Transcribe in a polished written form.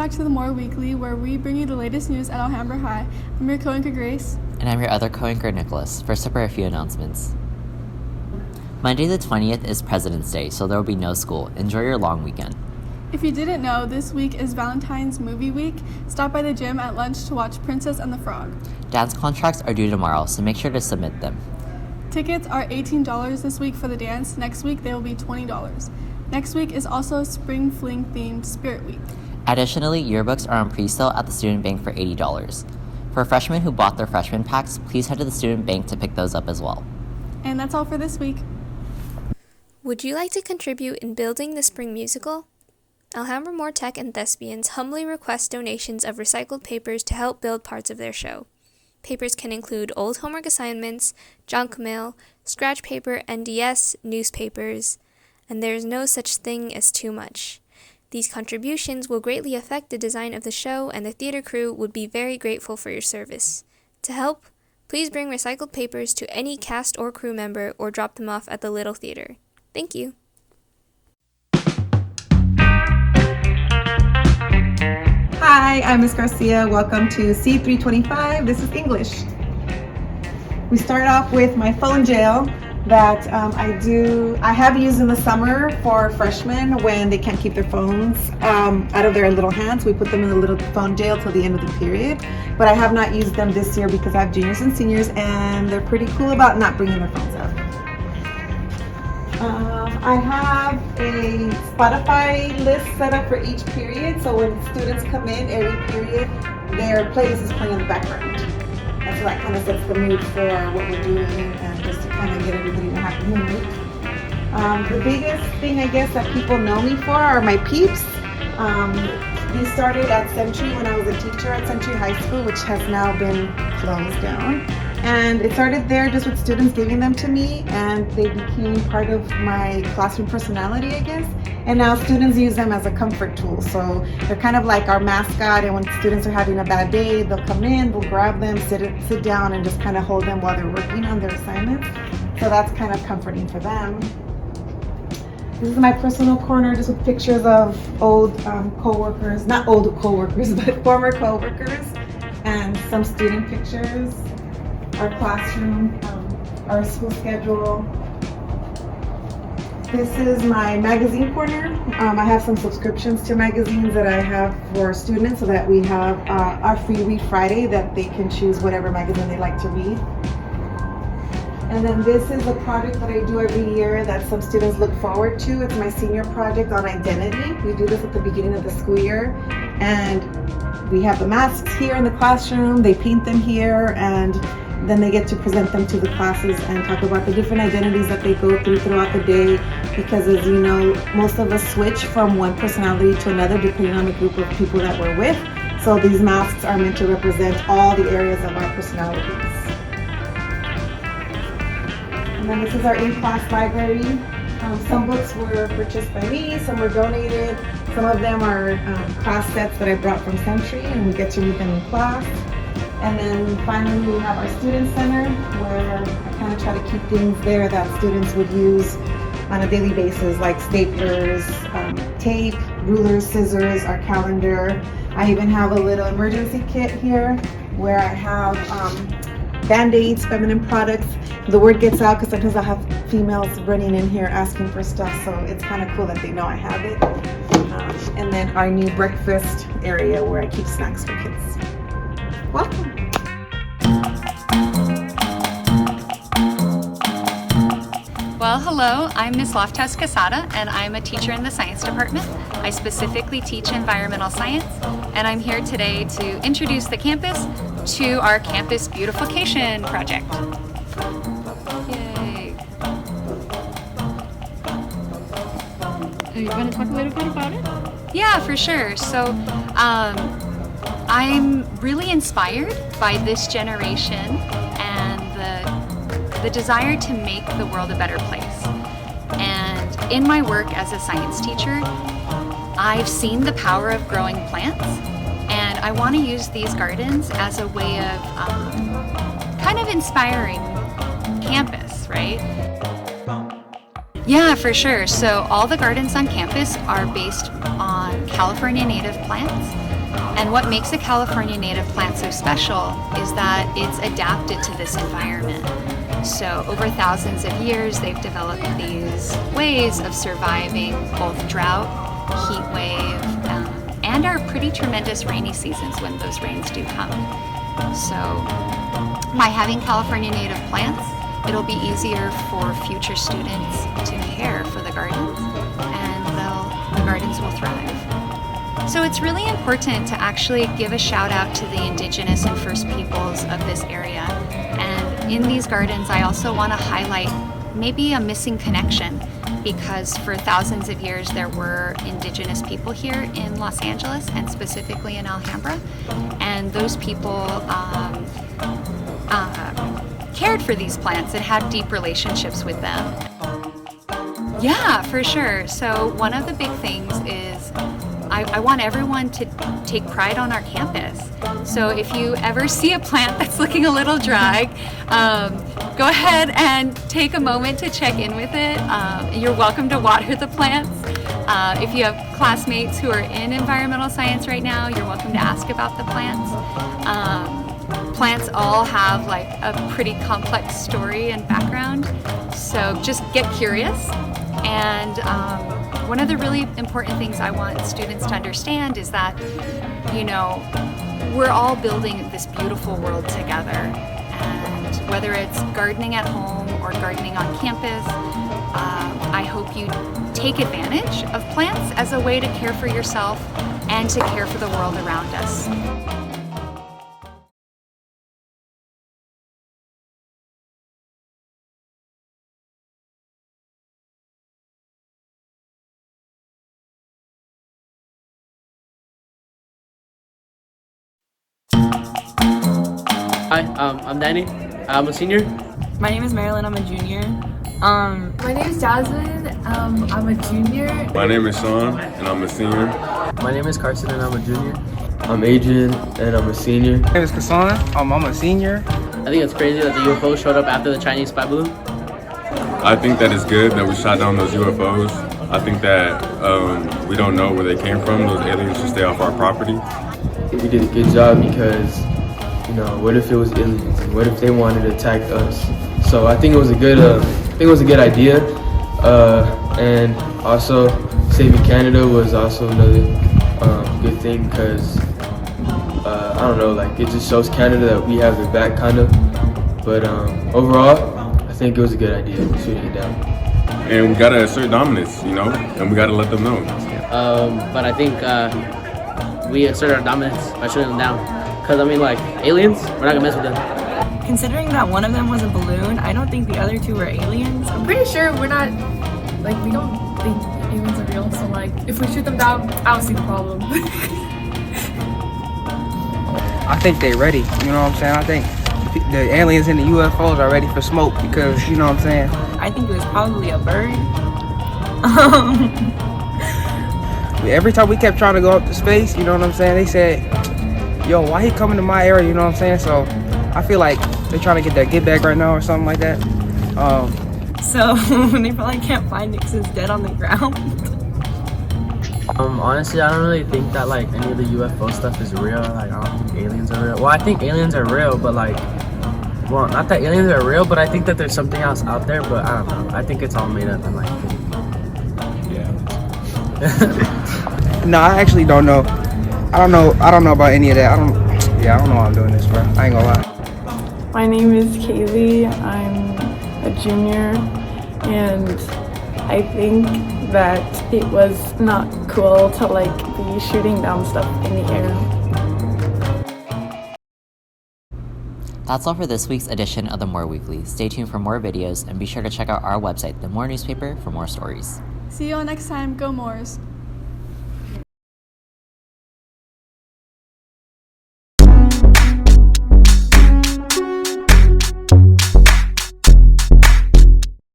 back to the More Weekly, where we bring you the latest news at Alhambra High. I'm your co-anchor Grace. And I'm your other co-anchor Nicholas. First up are a few announcements. Monday the 20th is President's Day, so there will be no school. Enjoy your long weekend. If you didn't know, this week is Valentine's Movie Week. Stop by the gym at lunch to watch Princess and the Frog. Dance contracts are due tomorrow, so make sure to submit them. Tickets are $18 this week for the dance. Next week, they will be $20. Next week is also Spring Fling-themed Spirit Week. Additionally, yearbooks are on pre-sale at the Student Bank for $80. For freshmen who bought their freshman packs, please head to the Student Bank to pick those up as well. And that's all for this week. Would you like to contribute in building the spring musical? Alhambra More Tech and Thespians humbly request donations of recycled papers to help build parts of their show. Papers can include old homework assignments, junk mail, scratch paper, NDS, newspapers, and there is no such thing as too much. These contributions will greatly affect the design of the show, and the theater crew would be very grateful for your service. To help, please bring recycled papers to any cast or crew member or drop them off at the Little Theater. Thank you. Hi, I'm Miss Garcia. Welcome to C325. This is English. We start off with my phone jail that I have used in the summer for freshmen when they can't keep their phones out of their little hands. We put them in the little phone jail till the end of the period, but I have not used them this year because I have juniors and seniors and they're pretty cool about not bringing their phones out. I have a Spotify list set up for each period, so when students come in every period, their playlist is playing in the background. And so that kind of sets the mood for what we're doing and just to kind of get everybody in a happy mood. The biggest thing I guess that people know me for are my peeps. These started at Century when I was a teacher at Century High School, which has now been closed down. And it started there just with students giving them to me, and they became part of my classroom personality, I guess. And now students use them as a comfort tool. So they're kind of like our mascot, and when students are having a bad day, they'll come in, they'll grab them, sit down, and just kind of hold them while they're working on their assignments. So that's kind of comforting for them. This is my personal corner, just with pictures of old co-workers, not old co-workers, but former co-workers, and some student pictures. Our classroom, our school schedule. This is my magazine corner. I have some subscriptions to magazines that I have for students so that we have our free read Friday that they can choose whatever magazine they like to read. And then this is a project that I do every year that some students look forward to. It's my senior project on identity. We do this at the beginning of the school year. And we have the masks here in the classroom. They paint them here, and then they get to present them to the classes and talk about the different identities that they go through throughout the day, because as you know, most of us switch from one personality to another depending on the group of people that we're with. So these masks are meant to represent all the areas of our personalities. And then this is our in-class library. Some books were purchased by me, some were donated, some of them are class sets that I brought from Century, and we get to read them in class. And then finally we have our student center, where I kind of try to keep things there that students would use on a daily basis, like staplers, tape, rulers, scissors, our calendar. I even have a little emergency kit here where I have Band-Aids, feminine products. The word gets out because sometimes I'll have females running in here asking for stuff, so it's kind of cool that they know I have it. And then our new breakfast area where I keep snacks for kids. Welcome. Well, hello, I'm Ms. Loftus Casada, and I'm a teacher in the science department. I specifically teach environmental science, and I'm here today to introduce the campus to our campus beautification project. Yay! Are you going to talk a little bit about it? Yeah, for sure. So, I'm really inspired by this generation and the desire to make the world a better place. And in my work as a science teacher, I've seen the power of growing plants, and I want to use these gardens as a way of kind of inspiring campus, right? Yeah, for sure. So all the gardens on campus are based on California native plants. And what makes a California native plant so special is that it's adapted to this environment. So over thousands of years, they've developed these ways of surviving both drought, heat wave, and our pretty tremendous rainy seasons when those rains do come. So by having California native plants, it'll be easier for future students to care for the gardens, and the gardens will thrive. So it's really important to actually give a shout out to the indigenous and first peoples of this area. And in these gardens, I also want to highlight maybe a missing connection, because for thousands of years there were indigenous people here in Los Angeles and specifically in Alhambra, and those people cared for these plants and had deep relationships with them. Yeah, for sure. So one of the big things is I want everyone to take pride on our campus. So if you ever see a plant that's looking a little dry, go ahead and take a moment to check in with it. You're welcome to water the plants. If you have classmates who are in environmental science right now, you're welcome to ask about the plants. Plants all have like a pretty complex story and background, so just get curious. And one of the really important things I want students to understand is that, you know, we're all building this beautiful world together. And whether it's gardening at home or gardening on campus, I hope you take advantage of plants as a way to care for yourself and to care for the world around us. Hi, I'm Danny. I'm a senior. My name is Marilyn. I'm a junior. My name is Jasmine. I'm a junior. My name is Sean, and I'm a senior. My name is Carson, and I'm a junior. I'm Adrian, and I'm a senior. My name is Kassan. I'm a senior. I think it's crazy that the UFO showed up after the Chinese spy balloon. I think that it's good that we shot down those UFOs. I think that we don't know where they came from. Those aliens should stay off our property. We did a good job because, you know, what if it was aliens? And what if they wanted to attack us? So I think it was a good, idea. And also saving Canada was also another good thing because I don't know, like it just shows Canada that we have their back, kind of. But overall, I think it was a good idea shooting it down. And we gotta assert dominance, you know, and we gotta let them know. But I think we assert our dominance by shooting them down. Because I mean, like aliens, we're not gonna mess with them. Considering that one of them was a balloon, I don't think the other two were aliens. I'm pretty sure we don't think aliens are real, so like, if we shoot them down, I don't see the problem. I think they're ready, you know what I'm saying? I think the aliens and the UFOs are ready for smoke because, you know what I'm saying? I think it was probably a bird. Every time we kept trying to go up to space, you know what I'm saying? They said, yo, why he coming to my area, you know what I'm saying? So I feel like they're trying to get that get back right now or something like that. So they probably can't find it because it's dead on the ground. Honestly, I don't really think that like any of the UFO stuff is real. Like I don't think aliens are real. Well, I think aliens are real, but like, well, not that aliens are real, but I think that there's something else out there. But I don't know. I think it's all made up and like, yeah. No, I actually don't know. I don't know about any of that. I don't know why I'm doing this, bro. I ain't gonna lie. My name is Kaylee. I'm a junior, and I think that it was not cool to like be shooting down stuff in the air. That's all for this week's edition of The More Weekly. Stay tuned for more videos and be sure to check out our website, The More Newspaper, for more stories. See you all next time. Go Moors!